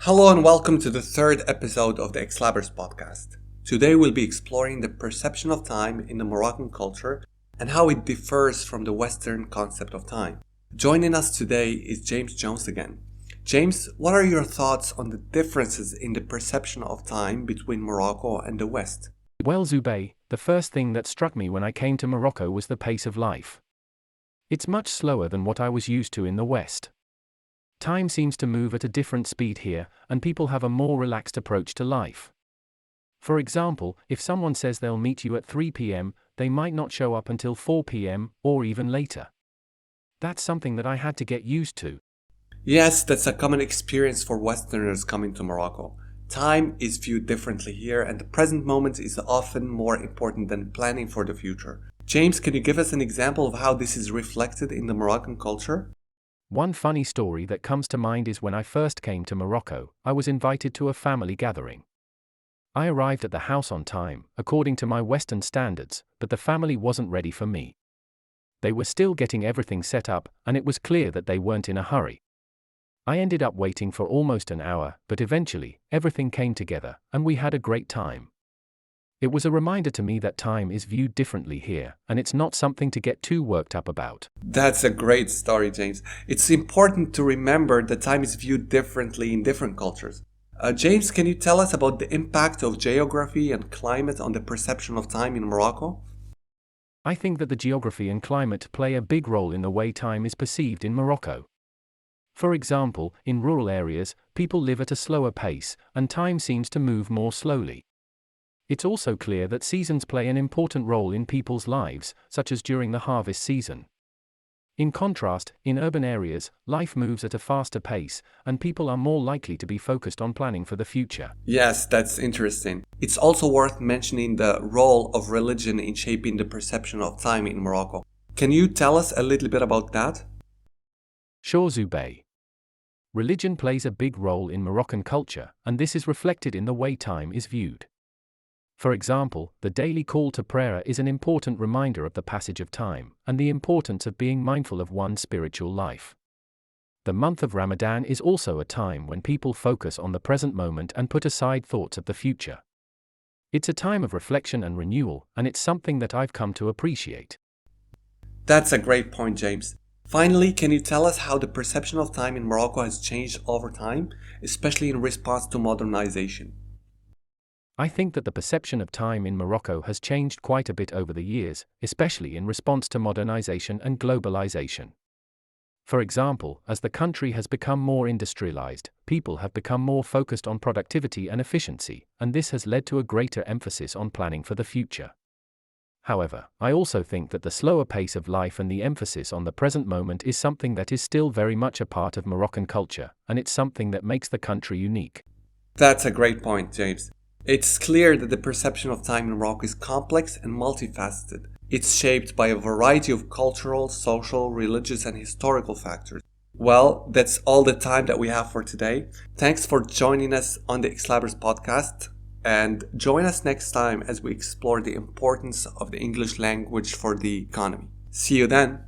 Hello and welcome to the third episode of the Xlabber'sPodcast. Today we'll be exploring the perception of time in the Moroccan culture and how it differs from the Western concept of time. Joining us today is James Jones again. James, what are your thoughts on the differences in the perception of time between Morocco and the West? Well, Zubay, the first thing that struck me when I came to Morocco was the pace of life. It's much slower than what I was used to in the West. Time seems to move at a different speed here, and people have a more relaxed approach to life. For example, if someone says they'll meet you at 3 p.m., they might not show up until 4 p.m., or even later. That's something that I had to get used to. Yes, that's a common experience for Westerners coming to Morocco. Time is viewed differently here, and the present moment is often more important than planning for the future. James, can you give us an example of how this is reflected in the Moroccan culture? One funny story that comes to mind is when I first came to Morocco, I was invited to a family gathering. I arrived at the house on time, according to my Western standards, but the family wasn't ready for me. They were still getting everything set up, and it was clear that they weren't in a hurry. I ended up waiting for almost an hour, but eventually, everything came together, and we had a great time. It was a reminder to me that time is viewed differently here, and it's not something to get too worked up about. That's a great story, James. It's important to remember that time is viewed differently in different cultures. James, can you tell us about the impact of geography and climate on the perception of time in Morocco? I think that the geography and climate play a big role in the way time is perceived in Morocco. For example, in rural areas, people live at a slower pace, and time seems to move more slowly. It's also clear that seasons play an important role in people's lives, such as during the harvest season. In contrast, in urban areas, life moves at a faster pace, and people are more likely to be focused on planning for the future. Yes, that's interesting. It's also worth mentioning the role of religion in shaping the perception of time in Morocco. Can you tell us a little bit about that? Sure, Zubay. Religion plays a big role in Moroccan culture, and this is reflected in the way time is viewed. For example, the daily call to prayer is an important reminder of the passage of time, and the importance of being mindful of one's spiritual life. The month of Ramadan is also a time when people focus on the present moment and put aside thoughts of the future. It's a time of reflection and renewal, and it's something that I've come to appreciate. That's a great point, James. Finally, can you tell us how the perception of time in Morocco has changed over time, especially in response to modernization? I think that the perception of time in Morocco has changed quite a bit over the years, especially in response to modernization and globalization. For example, as the country has become more industrialized, people have become more focused on productivity and efficiency, and this has led to a greater emphasis on planning for the future. However, I also think that the slower pace of life and the emphasis on the present moment is something that is still very much a part of Moroccan culture, and it's something that makes the country unique. That's a great point, James. It's clear that the perception of time in Morocco is complex and multifaceted. It's shaped by a variety of cultural, social, religious, and historical factors. Well, that's all the time that we have for today. Thanks for joining us on the Xlabber'sPodcast, and join us next time as we explore the importance of the English language for the economy. See you then.